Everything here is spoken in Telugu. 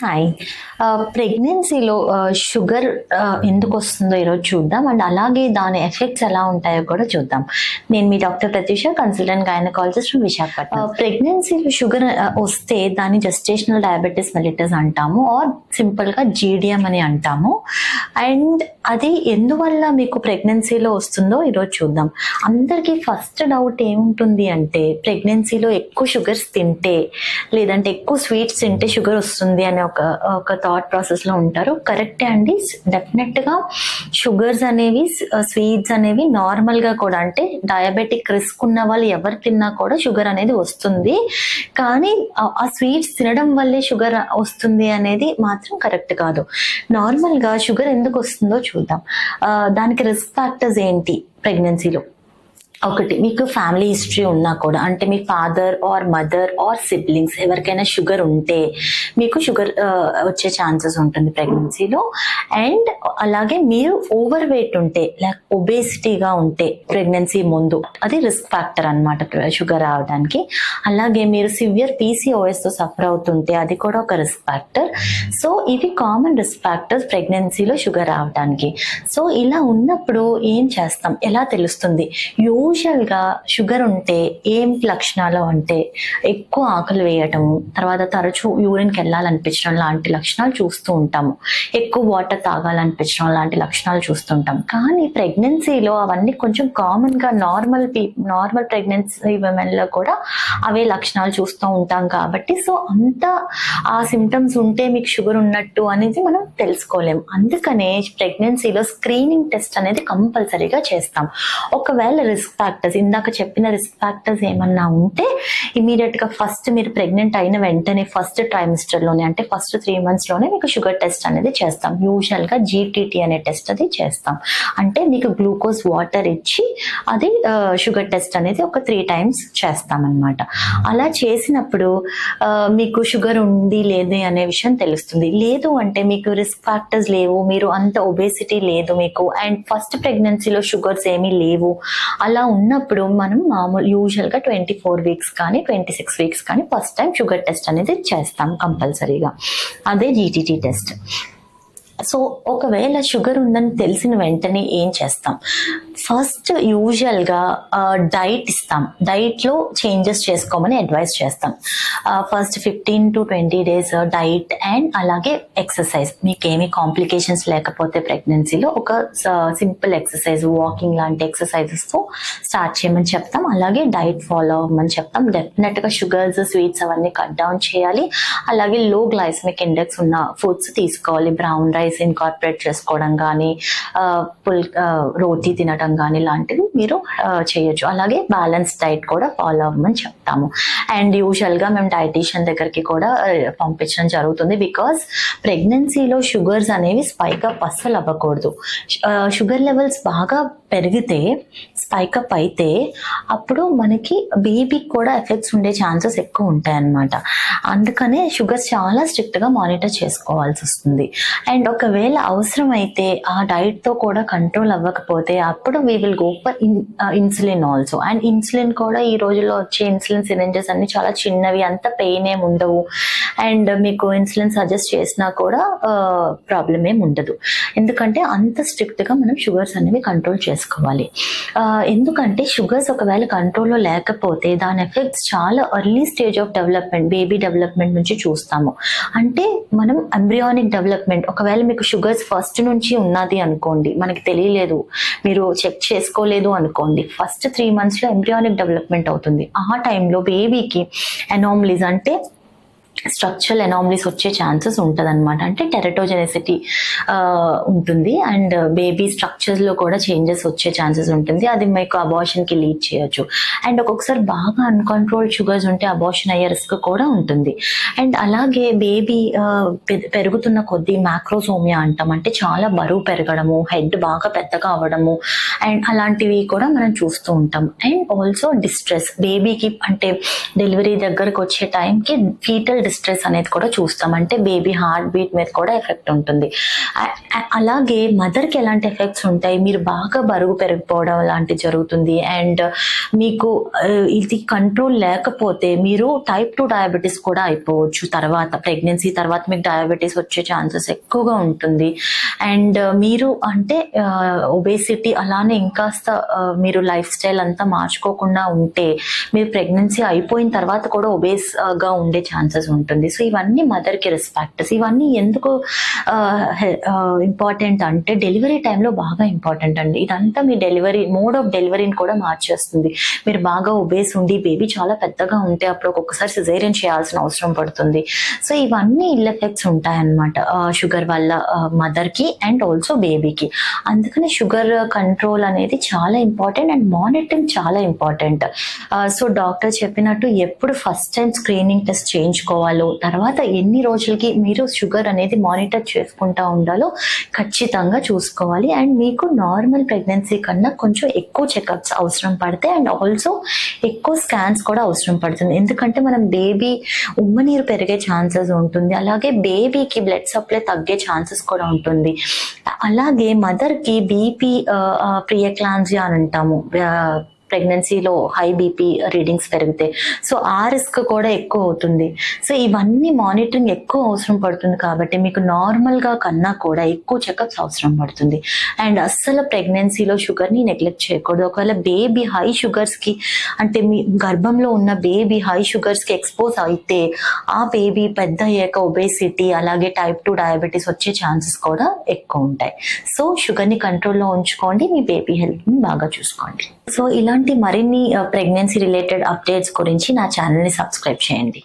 హాయ్. ప్రెగ్నెన్సీలో షుగర్ ఎందుకు వస్తుందో ఈరోజు చూద్దాం. అండ్ అలాగే దాని ఎఫెక్ట్స్ ఎలా ఉంటాయో కూడా చూద్దాం. నేను మీ doctor Pratyusha, consultant gynaecologist from Visakhapatnam. ప్రెగ్నెన్సీలో షుగర్ వస్తే దాన్ని జెస్టేషనల్ డయాబెటీస్ మెలిటస్ అంటాము, ఆర్ సింపుల్ గా జీడిఎం అని అంటాము. అండ్ అది ఎందువల్ల మీకు ప్రెగ్నెన్సీలో వస్తుందో ఈరోజు చూద్దాం. అందరికీ ఫస్ట్ డౌట్ ఏముంటుంది అంటే, ప్రెగ్నెన్సీలో ఎక్కువ షుగర్స్ తింటే లేదంటే ఎక్కువ స్వీట్స్ తింటే షుగర్ వస్తుంది అనే ఒక థాట్ ప్రాసెస్ లో ఉంటారు. కరెక్టే అండి, డెఫినెట్ గా షుగర్స్ అనేవి, స్వీట్స్ అనేవి నార్మల్ గా కూడా, అంటే డయాబెటిక్ రిస్క్ ఉన్న వాళ్ళు ఎవరు తిన్నా కూడా షుగర్ అనేది వస్తుంది. కానీ ఆ స్వీట్స్ తినడం వల్లే షుగర్ వస్తుంది అనేది మాత్రం కరెక్ట్ కాదు. నార్మల్ గా షుగర్ ఎందుకు వస్తుందో చూద్దాం. దానికి రిస్క్ ఫ్యాక్టర్స్ ఏంటి ప్రెగ్నెన్సీలో? ఒకటి, మీకు ఫ్యామిలీ హిస్టరీ ఉన్నా కూడా, అంటే మీ father or mother or siblings ఎవరికైనా షుగర్ ఉంటే మీకు షుగర్ వచ్చే ఛాన్సెస్ ఉంటుంది ప్రెగ్నెన్సీలో. అండ్ అలాగే మీరు ఓవర్ వెయిట్ ఉంటే, లైక్ ఒబేసిటీగా ఉంటే ప్రెగ్నెన్సీ ముందు, అది రిస్క్ ఫ్యాక్టర్ అనమాట షుగర్ రావడానికి. అలాగే మీరు సివియర్ PCOS తో సఫర్ అవుతుంటే అది కూడా ఒక రిస్క్ ఫ్యాక్టర్. సో ఇవి కామన్ రిస్క్ ఫ్యాక్టర్స్ ప్రెగ్నెన్సీలో షుగర్ రావడానికి. సో ఇలా ఉన్నప్పుడు ఏం చేస్తాం, ఎలా తెలుస్తుంది? యూజువల్ గా షుగర్ ఉంటే ఏం లక్షణాలు అంటే, ఎక్కువ ఆకలి వేయటము, తర్వాత తరచూ యూరిన్కి వెళ్ళాలనిపించడం లాంటి లక్షణాలు చూస్తూ ఉంటాము. ఎక్కువ వాటర్ తాగాలనిపించడం లాంటి లక్షణాలు చూస్తుంటాం. కానీ ప్రెగ్నెన్సీలో అవన్నీ కొంచెం కామన్ గా నార్మల్ ప్రెగ్నెన్సీ విమెన్ లో కూడా అవే లక్షణాలు చూస్తూ ఉంటాం కాబట్టి, సో అంత ఆ సిమ్టమ్స్ ఉంటే మీకు షుగర్ ఉన్నట్టు అనేది మనం తెలుసుకోలేం. అందుకనే ప్రెగ్నెన్సీలో స్క్రీనింగ్ టెస్ట్ అనేది కంపల్సరీగా చేస్తాం. ఒకవేళ రిస్క్ ఫ్యాక్టర్స్, ఇందాక చెప్పిన రిస్క్ ఫ్యాక్టర్స్ ఏమన్నా ఉంటే ఇమీడియట్ గా ఫస్ట్ మీరు ప్రెగ్నెంట్ అయిన వెంటనే ఫస్ట్ ట్రైమిస్టర్ లోనే, అంటే ఫస్ట్ 3 months లోనే మీకు షుగర్ టెస్ట్ అనేది చేస్తాం. యూజువల్ గా GTT అనే టెస్ట్ అది చేస్తాం. అంటే మీకు గ్లూకోజ్ వాటర్ ఇచ్చి అది షుగర్ టెస్ట్ అనేది ఒక 3 times చేస్తాం అనమాట. అలా చేసినప్పుడు మీకు షుగర్ ఉంది లేదు అనే విషయం తెలుస్తుంది. లేదు అంటే మీకు రిస్క్ ఫ్యాక్టర్స్ లేవు, మీరు అంత ఒబేసిటీ లేదు మీకు, అండ్ ఫస్ట్ ప్రెగ్నెన్సీలో షుగర్స్ ఏమీ లేవు, అలా ఉన్నప్పుడు మనం యూజువల్ గా 24 weeks కానీ 26 weeks కానీ ఫస్ట్ టైం షుగర్ టెస్ట్ అనేది చేస్తాం కంపల్సరీగా. అదే GTT టెస్ట్. సో ఒకవేళ షుగర్ ఉందని తెలిసిన వెంటనే ఏం చేస్తాం? ఫస్ట్ యూజువల్ గా డైట్ ఇస్తాం. డైట్ లో చేంజెస్ చేసుకోమని అడ్వైస్ చేస్తాం. First 15 to 20 days diet and అలాగే ఎక్సర్సైజ్. మీకు ఏమి కాంప్లికేషన్స్ లేకపోతే ప్రెగ్నెన్సీలో ఒక సింపుల్ ఎక్సర్సైజ్, వాకింగ్ లాంటి ఎక్సర్సైజెస్ తో స్టార్ట్ చేయమని చెప్తాం. అలాగే డైట్ ఫాలో అవ్వమని చెప్తాం. డెఫినెట్ గా షుగర్స్, స్వీట్స్ అవన్నీ కట్ డౌన్ చేయాలి. అలాగే లో గ్లైసమిక్ ఇండెక్స్ ఉన్న ఫుడ్స్ తీసుకోవాలి. బ్రౌన్ రైస్ ఇన్కార్పొరేట్ చేసుకోవడం కానీ, రోటీ తినడం కానీ లాంటివి మీరు చేయొచ్చు. అలాగే బ్యాలెన్స్ డైట్ కూడా ఫాలో అవ్వమని చెప్తాము. అండ్ యూజువల్ గా మేము డైటీషియన్ దగ్గరికి కూడా పంపించడం జరుగుతుంది. బికాస్ ప్రెగ్నెన్సీలో షుగర్స్ అనేవి స్పైక్ అప్ అస్సలు అవ్వకూడదు. షుగర్ లెవెల్స్ బాగా పెరిగితే, స్పైక్ అప్ అయితే అప్పుడు మనకి బేబీకి కూడా ఎఫెక్ట్స్ ఉండే ఛాన్సెస్ ఎక్కువ ఉంటాయి అన్నమాట. అందుకనే షుగర్స్ చాలా స్ట్రిక్ట్ గా మానిటర్ చేసుకోవాల్సి వస్తుంది. అండ్ ఒకవేళ అవసరం అయితే ఆ డైట్ తో కూడా కంట్రోల్ అవ్వకపోతే అప్పుడు we will go for insulin also. And insulin కూడా ఈ రోజుల్లో వచ్చే ఇన్సులిన్ సిరింజెస్ అన్ని చాలా చిన్నవి, అంత పెయిన్ ఏమి ఉండవు. అండ్ మీకు ఇన్సులిన్ సజెస్ట్ చేసినా కూడా ప్రాబ్లం ఏమి ఉండదు. ఎందుకంటే అంత స్ట్రిక్ట్ గా మనం షుగర్స్ అనేవి కంట్రోల్ చేసుకోవాలి. ఎందుకంటే షుగర్స్ ఒకవేళ కంట్రోల్లో లేకపోతే దాని ఎఫెక్ట్స్ చాలా early stage of development, baby development నుంచి చూస్తాము. అంటే మనం ఎంబ్రియానిక్ డెవలప్మెంట్, ఒకవేళ మీకు షుగర్స్ ఫస్ట్ నుంచి ఉన్నది అనుకోండి, మనకి తెలియలేదు, మీరు చెక్ చేసుకోలేదు అనుకోండి, ఫస్ట్ 3 months లో ఎంబ్రియానిక్ డెవలప్మెంట్ అవుతుంది. ఆ టైంలో బేబీకి అనామలీస్, అంటే స్ట్రక్చరల్ అనామలీస్ వచ్చే ఛాన్సెస్ ఉంటుంది అనమాట. అంటే టెరటోజెనిసిటీ ఉంటుంది అండ్ బేబీ స్ట్రక్చర్స్ లో కూడా చేంజెస్ వచ్చే ఛాన్సెస్ ఉంటుంది. అది మీకు అబార్షన్ కి లీడ్ చేయొచ్చు. అండ్ ఒక్కొక్కసారి బాగా అన్కంట్రోల్డ్ షుగర్స్ ఉంటే అబార్షన్ అయ్యే రిస్క్ కూడా ఉంటుంది. అండ్ అలాగే బేబీ పెరుగుతున్న కొద్దీ మ్యాక్రోసోమియా అంటాం, అంటే చాలా బరువు పెరగడము, హెడ్ బాగా పెద్దగా అవ్వడము, అండ్ అలాంటివి కూడా మనం చూస్తూ ఉంటాం. అండ్ ఆల్సో డిస్ట్రెస్, బేబీకి అంటే డెలివరీ దగ్గరకు వచ్చే టైంకి ఫీటల్ డిస్ట్రెస్ అనేది కూడా చూస్తాం, అంటే బేబీ హార్ట్ బీట్ మీద కూడా ఎఫెక్ట్ ఉంటుంది. అలాగే మదర్కి ఎలాంటి ఎఫెక్ట్స్ ఉంటాయి, మీరు బాగా బరువు పెరిగిపోవడం లాంటివి జరుగుతుంది, అండ్ మీకు ఇది కంట్రోల్ లేకపోతే మీరు టైప్ 2 డయాబెటీస్ కూడా అయిపోవచ్చు. తర్వాత ప్రెగ్నెన్సీ తర్వాత మీకు డయాబెటీస్ వచ్చే ఛాన్సెస్ ఎక్కువగా ఉంటుంది. అండ్ మీరు అంటే ఒబేసిటీ అలానే ఇంకాస్త మీరు లైఫ్ స్టైల్ అంతా మార్చుకోకుండా ఉంటే మీరు ప్రెగ్నెన్సీ అయిపోయిన తర్వాత కూడా ఒబేస్ గా ఉండే ఛాన్సెస్ ఉంటుంది. సో ఇవన్నీ మదర్కి రిస్క్ ఫ్యాక్టర్స్. ఇవన్నీ ఎందుకు ఇంపార్టెంట్ అంటే డెలివరీ టైంలో బాగా ఇంపార్టెంట్ అండి. ఇదంతా మీ డెలివరీ మోడ్ ఆఫ్ డెలివరీని కూడా మార్చేస్తుంది. మీరు బాగా ఒబేస్ ఉండి బేబీ చాలా పెద్దగా ఉంటే అప్పుడు ఒక్కొక్కసారి సిజేరియన్ చేయాల్సిన అవసరం పడుతుంది. సో ఇవన్నీ ఇల్ ఎఫెక్ట్స్ ఉంటాయన్నమాట షుగర్ వల్ల మదర్కి అండ్ ఆల్సో బేబీకి. అందుకని షుగర్ కంట్రోల్ అనేది చాలా ఇంపార్టెంట్ అండ్ మానిటరింగ్ చాలా ఇంపార్టెంట్. సో డాక్టర్ చెప్పినట్టు ఎప్పుడు ఫస్ట్ టైం స్క్రీనింగ్ టెస్ట్ చేయించుకోవాలో, తర్వాత ఎన్ని రోజులకి మీరు షుగర్ అనేది మానిటర్ చేసుకుంటా ఉండాలో ఖచ్చితంగా చూసుకోవాలి. అండ్ మీకు నార్మల్ ప్రెగ్నెన్సీ కన్నా కొంచెం ఎక్కువ చెకప్స్ అవసరం పడతాయి అండ్ ఆల్సో ఎక్కువ స్కాన్స్ కూడా అవసరం పడుతుంది. ఎందుకంటే మనం బేబీ ఉమ్మనీరు పెరిగే ఛాన్సెస్ ఉంటుంది, అలాగే బేబీకి బ్లడ్ సప్లై తగ్గే ఛాన్సెస్ కూడా ఉంటుంది. అలాగే మదర్కి బీపీ ప్రియక్లాంజియా అని అంటాము, ప్రెగ్నెన్సీలో హై బీపీ రీడింగ్స్ పెరిగితే, సో ఆ రిస్క్ కూడా ఎక్కువ అవుతుంది. సో ఇవన్నీ మానిటరింగ్ ఎక్కువ అవసరం పడుతుంది కాబట్టి మీకు నార్మల్గా కన్నా కూడా ఎక్కువ చెకప్స్ అవసరం పడుతుంది. అండ్ అస్సలు ప్రెగ్నెన్సీలో షుగర్ని నెగ్లెక్ట్ చేయకూడదు. ఒకవేళ బేబీ హై షుగర్స్కి అంటే మీ గర్భంలో ఉన్న బేబీ హై షుగర్స్కి ఎక్స్పోజ్ అయితే ఆ బేబీ పెద్ద అయ్యాక ఒబేసిటీ అలాగే టైప్ 2 డయాబెటీస్ వచ్చే ఛాన్సెస్ కూడా ఎక్కువ ఉంటాయి. సో షుగర్ని కంట్రోల్లో ఉంచుకోండి, మీ బేబీ హెల్త్ని బాగా చూసుకోండి. సో ఇలాంటి మరిన్ని ప్రెగ్నెన్సీ రిలేటెడ్ అప్డేట్స్ గురించి నా ఛానల్ని సబ్స్క్రైబ్ చేయండి.